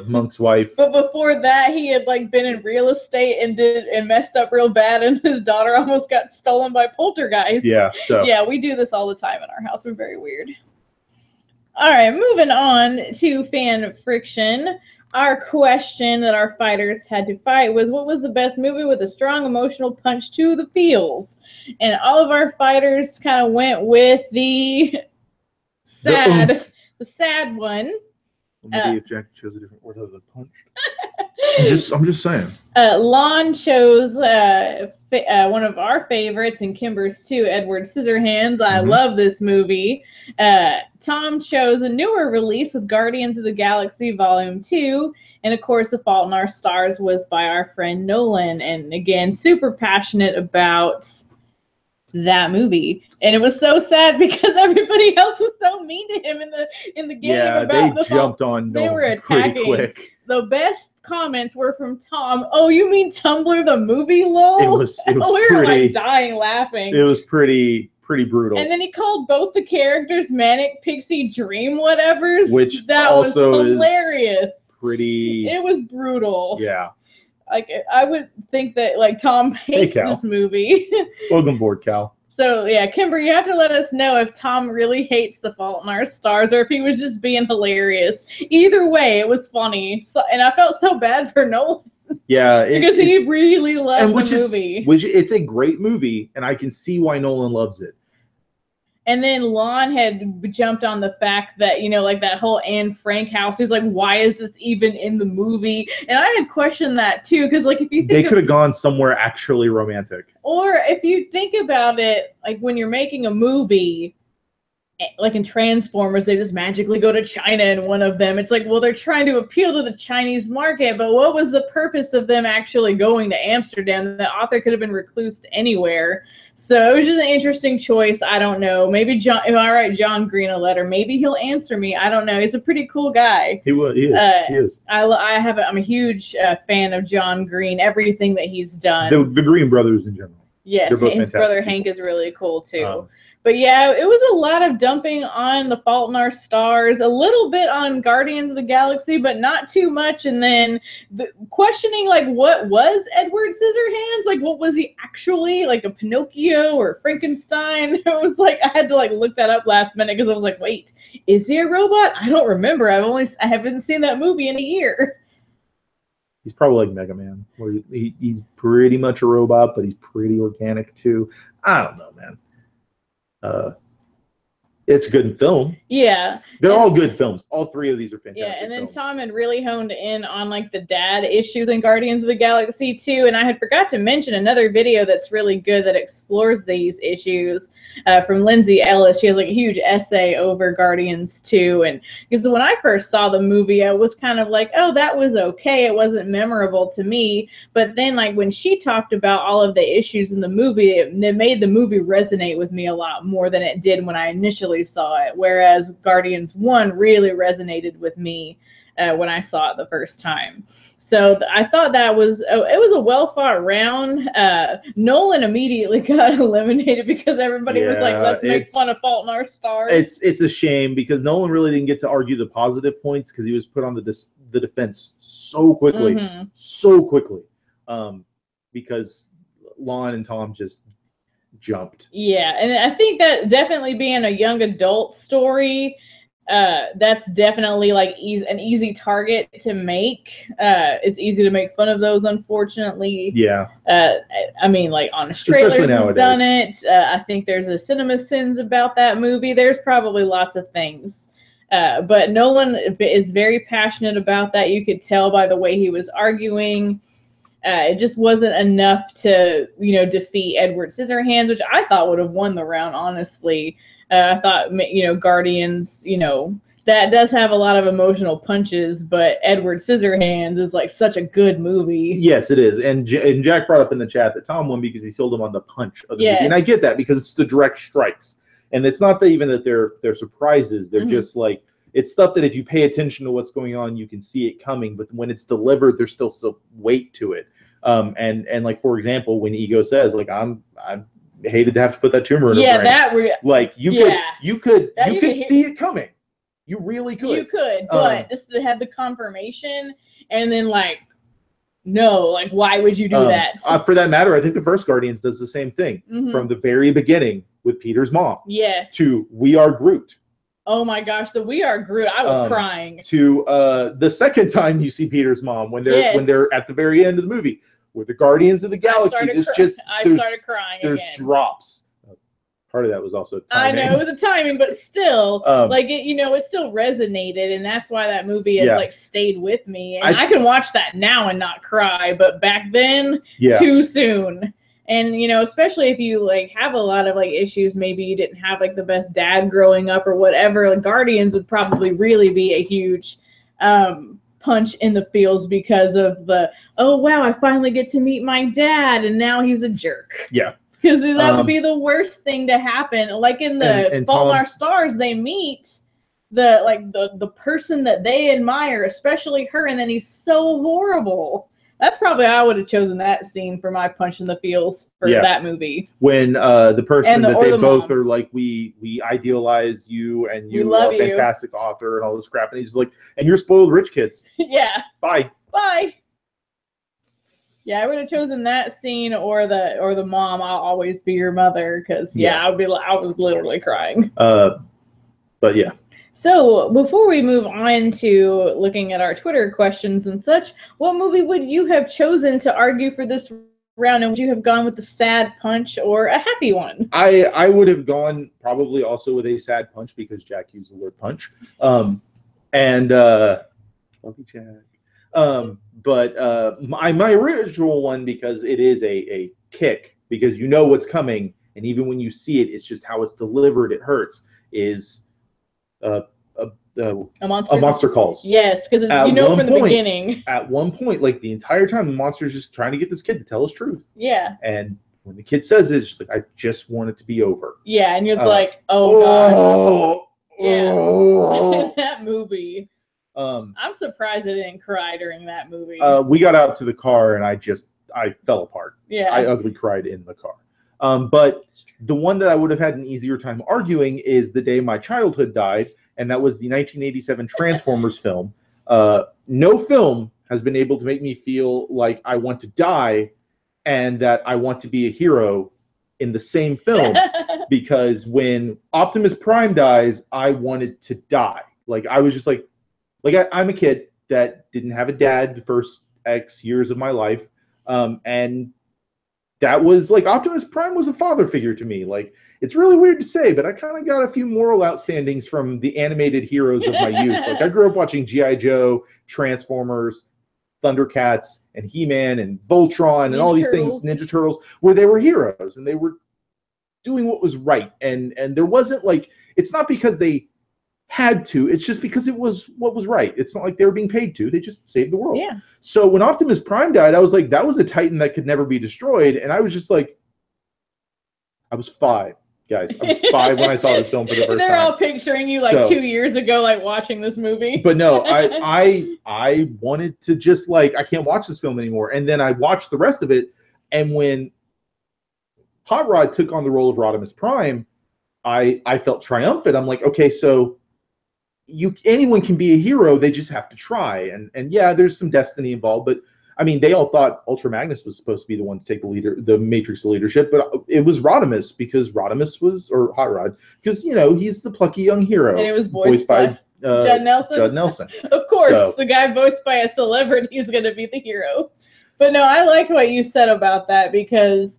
Monk's wife. But before that, he had like been in real estate and messed up real bad, and his daughter almost got stolen by poltergeist. Yeah. So yeah, we do this all the time in our house. We're very weird. All right, moving on to fan friction. Our question that our fighters had to fight was, what was the best movie with a strong emotional punch to the feels? And all of our fighters kind of went with the sad one. Well, maybe if Jack chose a different word other than punched. I'm just saying. Lon chose one of our favorites, and Kimber's too, Edward Scissorhands. I love this movie. Tom chose a newer release with Guardians of the Galaxy Volume 2. And of course, The Fault in Our Stars was by our friend Nolan. And again, super passionate about that movie. And it was so sad because everybody else was so mean to him in the game. Yeah, about they jumped on Nolan. They were attacking. Pretty quick. The best comments were from Tom. Oh, you mean Tumblr the movie, lol? It was we were like dying laughing. It was pretty brutal. And then he called both the characters Manic Pixie Dream whatevers. Which that also was hilarious. It was brutal. Yeah. Like I would think that like Tom hates this movie. Welcome aboard, Cal. So yeah, Kimber, you have to let us know if Tom really hates The Fault in Our Stars or if he was just being hilarious. Either way, it was funny. So, and I felt so bad for Nolan. Yeah, because he really loved the movie. Which it's a great movie, and I can see why Nolan loves it. And then Lon had jumped on the fact that, you know, like that whole Anne Frank house. He's like, why is this even in the movie? And I had questioned that too, because like if you think they could have gone somewhere actually romantic. Or if you think about it, like when you're making a movie, like in Transformers, they just magically go to China in one of them. It's like, well, they're trying to appeal to the Chinese market, but what was the purpose of them actually going to Amsterdam? The author could have been reclused anywhere. So it was just an interesting choice. I don't know. Maybe John, if I write John Green a letter, maybe he'll answer me. I don't know. He's a pretty cool guy. He is. I'm a huge fan of John Green. Everything that he's done. The Green brothers in general. Yes, his brother Hank is really cool too. But yeah, it was a lot of dumping on The Fault in Our Stars, a little bit on Guardians of the Galaxy, but not too much. And then questioning, like, what was Edward Scissorhands? Like, what was he actually? Like a Pinocchio or Frankenstein? It was like, I had to, like, look that up last minute because I was like, wait, is he a robot? I don't remember. I haven't seen that movie in a year. He's probably like Mega Man, where he's pretty much a robot, but he's pretty organic, too. I don't know, man. It's a good film. Yeah. They're all good films. All three of these are fantastic. Yeah, and then films. Tom had really honed in on like the dad issues in Guardians of the Galaxy 2, and I had forgot to mention another video that's really good that explores these issues from Lindsay Ellis. She has like a huge essay over Guardians 2, and because when I first saw the movie, I was kind of like, oh, that was okay. It wasn't memorable to me, but then like when she talked about all of the issues in the movie, it made the movie resonate with me a lot more than it did when I initially saw it, whereas Guardians 1 really resonated with me when I saw it the first time. So I thought that it was a well-fought round. Nolan immediately got eliminated because everybody was like, let's make fun of Fault in Our Stars. It's a shame because Nolan really didn't get to argue the positive points because he was put on the defense so quickly. Because Lon and Tom just jumped. Yeah, and I think that definitely being a young adult story, that's definitely like an easy target to make. It's easy to make fun of those, unfortunately. Yeah. I mean, like Honest Trailers has done it. I think there's a Cinema Sins about that movie. There's probably lots of things. But Nolan is very passionate about that. You could tell by the way he was arguing. It just wasn't enough to, defeat Edward Scissorhands, which I thought would have won the round, honestly. I thought, Guardians, that does have a lot of emotional punches, but Edward Scissorhands is like such a good movie. Yes, it is. And Jack brought up in the chat that Tom won because he sold him on the punch of the movie. And I get that because it's the direct strikes. And it's not that even that they're surprises. They're just like, it's stuff that if you pay attention to what's going on, you can see it coming. But when it's delivered, there's still some weight to it. And like, for example, when Ego says, like, I'm hated to have to put that tumor in her brain. Like you could see it coming. You really could. You could, but just to have the confirmation and then like, no, like why would you do that? For that matter, I think the first Guardians does the same thing from the very beginning with Peter's mom. Yes. To We Are Groot. Oh my gosh, the We Are Groot! I was crying. To the second time you see Peter's mom when they're at the very end of the movie, with the Guardians of the Galaxy, I started crying. There's again. Drops. Part of that was also timing. I know the timing, but still, like it, it still resonated, and that's why that movie has like stayed with me. And I can watch that now and not cry, but back then, too soon. And especially if you like have a lot of like issues, maybe you didn't have like the best dad growing up or whatever. Like Guardians would probably really be a huge punch in the feels because of the wow, I finally get to meet my dad, and now he's a jerk. Yeah. Because that would be the worst thing to happen. Like in the Fault in Our Stars, they meet the person that they admire, especially her, and then he's so horrible. That's probably how I would have chosen that scene for my punch in the feels for that movie. When the person that they both are like, we idealize you and you are a fantastic author and all this crap, and he's like, and you're spoiled rich kids. Yeah. Bye. Yeah, I would have chosen that scene or the mom. I'll always be your mother, because I was literally crying. But yeah. So before we move on to looking at our Twitter questions and such, what movie would you have chosen to argue for this round, and would you have gone with the sad punch or a happy one? I would have gone probably also with a sad punch, because Jack used the word punch. Love you, Jack. But my original one, because it is a kick, because you know what's coming, and even when you see it, it's just how it's delivered, it hurts, is a monster calls. Yes, because from the beginning. At one point, like the entire time, the monster's just trying to get this kid to tell his truth. Yeah. And when the kid says it, it's just like, I just want it to be over. Yeah, and you're like, oh gosh. Yeah. That movie. I'm surprised I didn't cry during that movie. We got out to the car, and I fell apart. Yeah. I ugly cried in the car. But the one that I would have had an easier time arguing is The Day My Childhood Died, and that was the 1987 Transformers film. No film has been able to make me feel like I want to die and that I want to be a hero in the same film, because when Optimus Prime dies, I wanted to die. Like, I was just like I'm a kid that didn't have a dad the first X years of my life, and that was like, Optimus Prime was a father figure to me. Like, it's really weird to say, but I kind of got a few moral outstandings from the animated heroes of my youth. Like, I grew up watching G.I. Joe, Transformers, Thundercats, and He-Man, and Voltron, and all these things, Ninja Turtles, where they were heroes, and they were doing what was right. And there wasn't like, it's not because they had to, it's just because it was what was right. It's not like they were being paid to, they just saved the world. Yeah. So when Optimus Prime died, I was like, that was a Titan that could never be destroyed. And I was just like, I was 5, guys. I was 5 when I saw this film for the first time. They're all picturing you like 2 years ago, like watching this movie. But no, I wanted to just like, I can't watch this film anymore. And then I watched the rest of it, and when Hot Rod took on the role of Rodimus Prime, I felt triumphant. I'm like, okay, so anyone can be a hero, they just have to try. And yeah, there's some destiny involved, but I mean, they all thought Ultra Magnus was supposed to be the one to take the Matrix leadership, but it was Rodimus, because Rodimus was, or Hot Rod, because he's the plucky young hero. And it was voiced by Judd Nelson. Judd Nelson. Of course, the guy voiced by a celebrity is going to be the hero. But no, I like what you said about that, because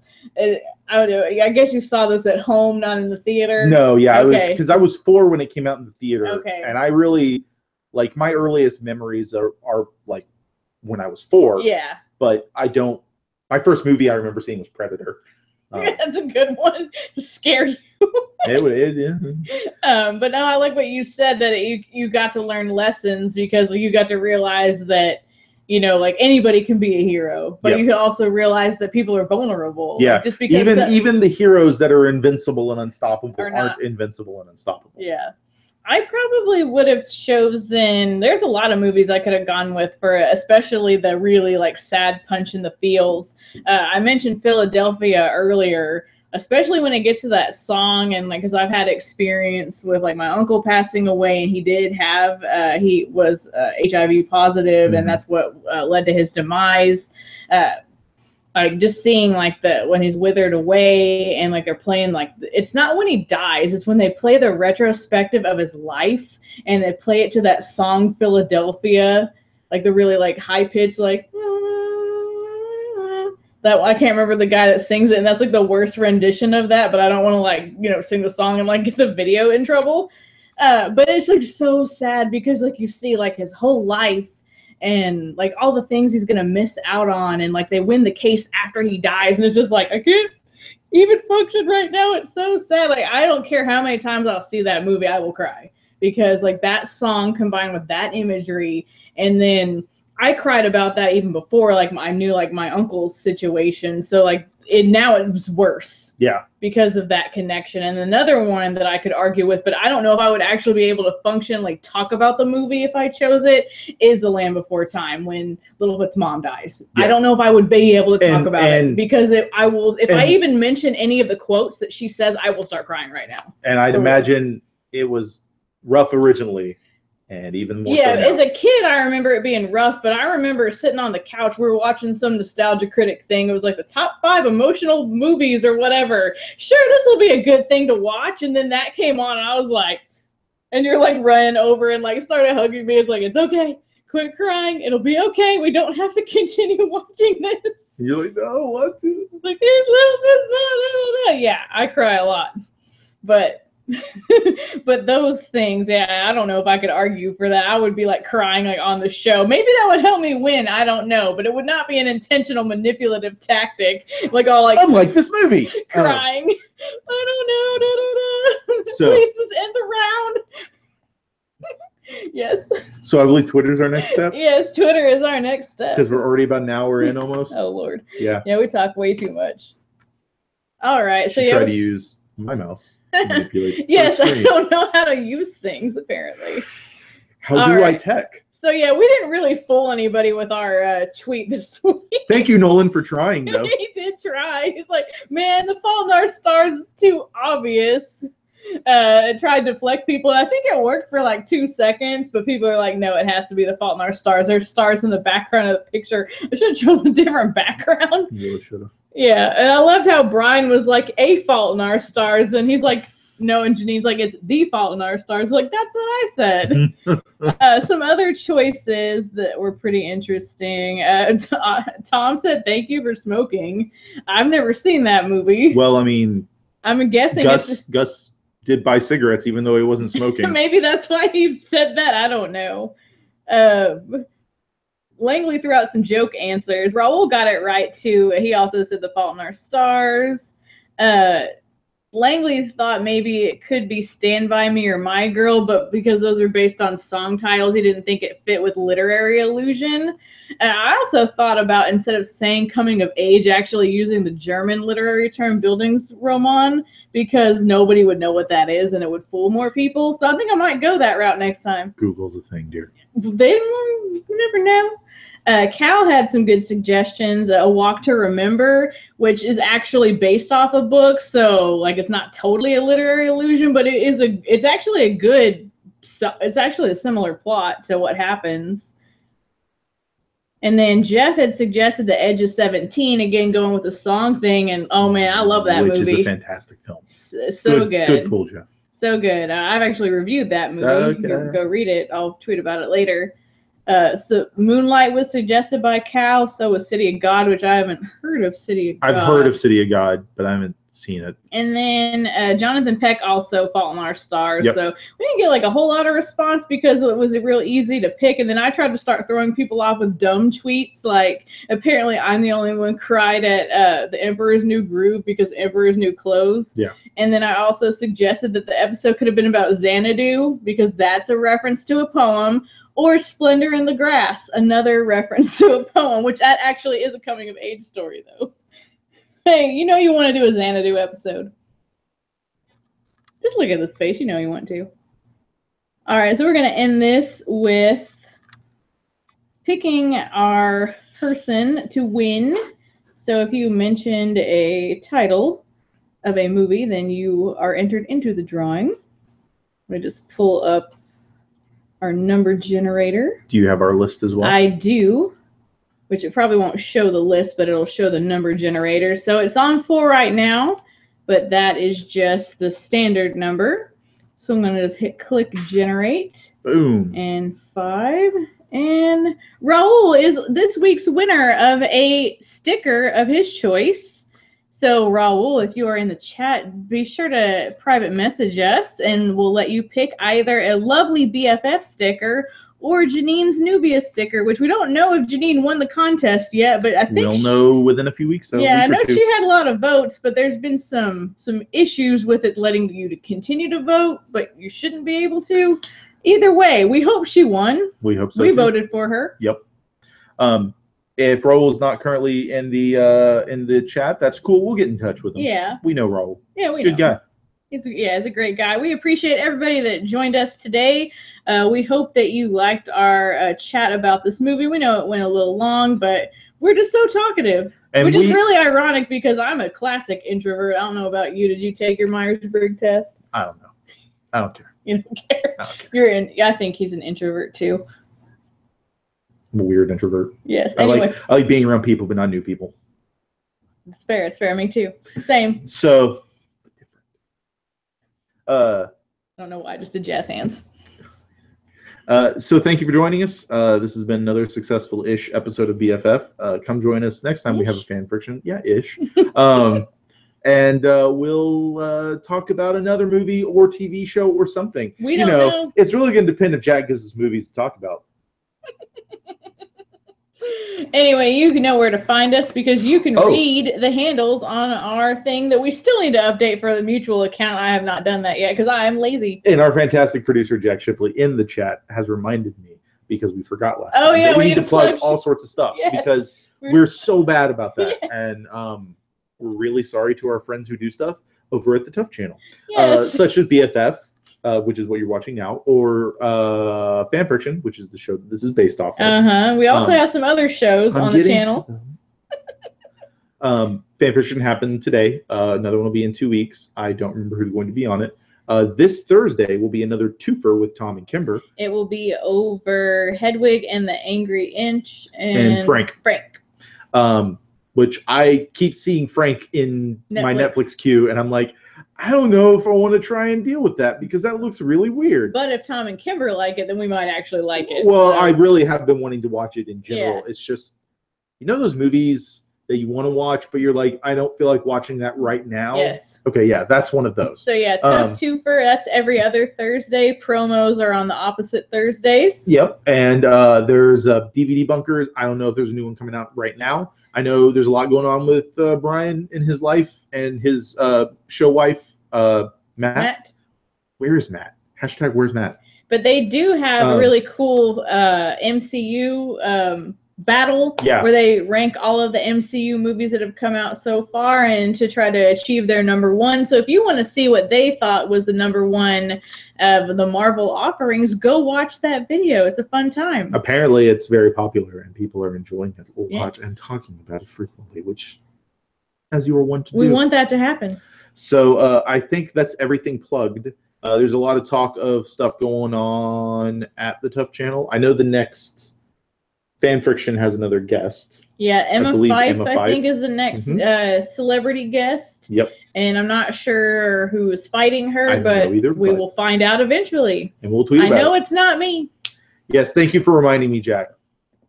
I guess you saw this at home, not in the theater. No, yeah, because I was 4 when it came out in the theater. Okay. And I really, like, my earliest memories are like when I was 4. Yeah. But my first movie I remember seeing was Predator. That's a good one. Just scare you. Yeah. But no, I like what you said, that you got to learn lessons, because you got to realize that, like, anybody can be a hero, but you also realize that people are vulnerable. Yeah. Like, just because even the heroes that are invincible and unstoppable aren't invincible and unstoppable. Yeah. I probably would have chosen, there's a lot of movies I could have gone with for especially the really like sad punch in the feels. I mentioned Philadelphia earlier. especially when it gets to that song, and like, because I've had experience with like my uncle passing away, and he did have he was HIV positive, and that's what led to his demise. Like just seeing like when he's withered away, and like they're playing, like, it's not when he dies, it's when they play the retrospective of his life, and they play it to that song Philadelphia, like the really like high pitch, like that. I can't remember the guy that sings it, and that's like the worst rendition of that, but I don't want to like, you know, sing the song and like get the video in trouble. But it's like so sad, because like you see like his whole life and like all the things he's gonna miss out on, and like they win the case after he dies, and it's just like, I can't even function right now. It's so sad. Like, I don't care how many times I'll see that movie, I will cry, because like that song combined with that imagery, and then I cried about that even before like I knew like my uncle's situation. So like now it was worse. Yeah. Because of that connection. And another one that I could argue with, but I don't know if I would actually be able to function, like talk about the movie if I chose it, is The Land Before Time, when Littlefoot's mom dies. Yeah. I don't know if I would be able to talk about it, because if I even mention any of the quotes that she says, I will start crying right now. And I'd imagine it was rough originally, and even more. Yeah, so as a kid, I remember it being rough, but I remember sitting on the couch. We were watching some Nostalgia Critic thing. It was like the top 5 emotional movies or whatever. Sure, this will be a good thing to watch. And then that came on, and I was like, and you're like running over and like started hugging me. It's like, it's okay. Quit crying. It'll be okay. We don't have to continue watching this. You're like, no, what to? Like, yeah, I cry a lot. But but those things, yeah, I don't know if I could argue for that. I would be like crying like on the show. Maybe that would help me win. I don't know, but it would not be an intentional manipulative tactic, like all like unlike this movie, crying. I don't know. So, please just end the round. Yes. So I believe Twitter's our next step. Yes, Twitter is our next step. Because we're already about an hour in almost. Oh Lord. Yeah. Yeah, we talk way too much. All right. So try to use my mouse to manipulate. Yes, I don't know how to use things apparently. How do I tech? So yeah, we didn't really fool anybody with our tweet this week. Thank you, Nolan, for trying though. He did try. He's like, man, The Fault in Our Stars is too obvious. Tried to deflect people. I think it worked for like 2 seconds, but people are like, no, it has to be The Fault in Our Stars. There's stars in the background of the picture. I should have chosen a different background. You really should have. Yeah, and I loved how Brian was like, A Fault in Our Stars, and he's like, no, and Janine's like, it's The Fault in Our Stars. Like, that's what I said. Some other choices that were pretty interesting. Tom said, thank you for smoking. I've never seen that movie. Well, I mean, I'm guessing Gus did buy cigarettes even though he wasn't smoking. Maybe that's why he said that. I don't know. Langley threw out some joke answers. Raul got it right too. He also said The Fault in Our Stars. Langley thought maybe it could be Stand By Me or My Girl, but because those are based on song titles, he didn't think it fit with literary allusion. And I also thought about, instead of saying coming of age, actually using the German literary term Bildungsroman, because nobody would know what that is and it would fool more people. So I think I might go that route next time. Google's a thing, dear. You never know. Cal had some good suggestions. A Walk to Remember, which is actually based off a book, so like it's not totally a literary allusion, but it's actually a similar plot to what happens. And then Jeff had suggested The Edge of 17, again going with the song thing, and oh man, I love that movie. Which is a fantastic film. So good. Good pull, Jeff. So good. I've actually reviewed that movie. Okay. Go read it. I'll tweet about it later. So Moonlight was suggested by Cal. So was City of God, which I haven't heard of. City of God. I've heard of City of God, but I haven't seen it. And then Jonathan Peck also Fault in Our Stars. Yep. So we didn't get like a whole lot of response because it was real easy to pick. And then I tried to start throwing people off with dumb tweets. Like apparently I'm the only one cried at The Emperor's New Groove because Emperor's New Clothes. Yeah. And then I also suggested that the episode could have been about Xanadu because that's a reference to a poem. Or Splendor in the Grass, another reference to a poem, which that actually is a coming of age story, though. Hey, you know you want to do a Xanadu episode. Just look at this face. You know you want to. All right, so we're going to end this with picking our person to win. So if you mentioned a title, of a movie, then you are entered into the drawing. Let me just pull up our number generator. Do you have our list as well? I do, which it probably won't show the list, but it'll show the number generator. So it's on 4 right now, but that is just the standard number. So I'm going to just hit click generate. Boom. And 5. And Raul is this week's winner of a sticker of his choice. So Raul, if you are in the chat, be sure to private message us and we'll let you pick either a lovely BFF sticker or Janine's Nubia sticker, which we don't know if Janine won the contest yet, but I think we'll know within a few weeks. Yeah, I know she had a lot of votes, but there's been some issues with it letting you to continue to vote, but you shouldn't be able to. Either way, we hope she won. We hope so. We voted for her. Yep. If Raul is not currently in the chat, that's cool. We'll get in touch with him. Yeah. We know Raul. Yeah, He's a good guy. He's a great guy. We appreciate everybody that joined us today. We hope that you liked our chat about this movie. We know it went a little long, but we're just so talkative, which is really ironic because I'm a classic introvert. I don't know about you. Did you take your Myers-Briggs test? I don't know. I don't care. You don't care? I don't care. I think he's an introvert too. I'm a weird introvert. Yes. Anyway. I like being around people, but not new people. It's fair. It's fair. Me too. Same. So. I don't know why I just did jazz hands. So thank you for joining us. This has been another successful-ish episode of BFF. Come join us next time we have a fan fiction. Yeah, ish. And we'll talk about another movie or TV show or something. We don't know. It's really going to depend if Jack gives us movies to talk about. Anyway, you know where to find us because you can read the handles on our thing that we still need to update for the mutual account. I have not done that yet because I am lazy. And our fantastic producer, Jack Shipley, in the chat has reminded me because we forgot last time. Yeah, we need to plug all sorts of stuff because we're so bad about that. Yes. And we're really sorry to our friends who do stuff over at the Tough Channel, such as BFF. Which is what you're watching now, or Fan Fiction, which is the show that this is based off of. We also have some other shows on the channel. Fan Fiction happened today. Another one will be in 2 weeks. I don't remember who's going to be on it. This Thursday will be another twofer with Tom and Kimber. It will be over Hedwig and the Angry Inch and Frank. Which I keep seeing Frank in my Netflix queue, and I'm like, I don't know if I want to try and deal with that because that looks really weird. But if Tom and Kimber like it, then we might actually like it. Well, I really have been wanting to watch it in general. Yeah. It's just, those movies that you want to watch, but you're like, I don't feel like watching that right now. Yes. Okay, yeah, that's one of those. So yeah, Tough Twofer, that's every other Thursday. Promos are on the opposite Thursdays. Yep, and there's DVD Bunkers. I don't know if there's a new one coming out right now. I know there's a lot going on with Brian in his life and his show wife, Matt. Where is Matt? # where's Matt? But they do have a really cool MCU battle where they rank all of the MCU movies that have come out so far and to try to achieve their #1. So if you want to see what they thought was the #1 of the Marvel offerings, go watch that video. It's a fun time. Apparently it's very popular and people are enjoying it a lot and talking about it frequently, which, as you are one to do. We want that to happen. So I think that's everything plugged. There's a lot of talk of stuff going on at the Tough Channel. I know the next Fan Fiction has another guest. Yeah, Emma Fyfe, I think, is the next celebrity guest. Yep. And I'm not sure who is fighting her, but we will find out eventually. And we'll tweet about it. I know it's not me. Yes, thank you for reminding me, Jack.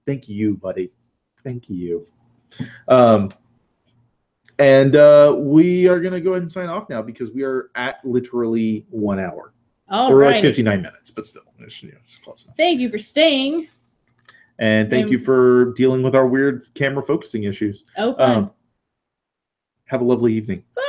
Thank you, buddy. Thank you. And we are going to go ahead and sign off now because we are at literally 1 hour. We're like 59 minutes, but still, it's close enough. Thank you for staying. And thank you for dealing with our weird camera focusing issues. Fun. Have a lovely evening. Bye.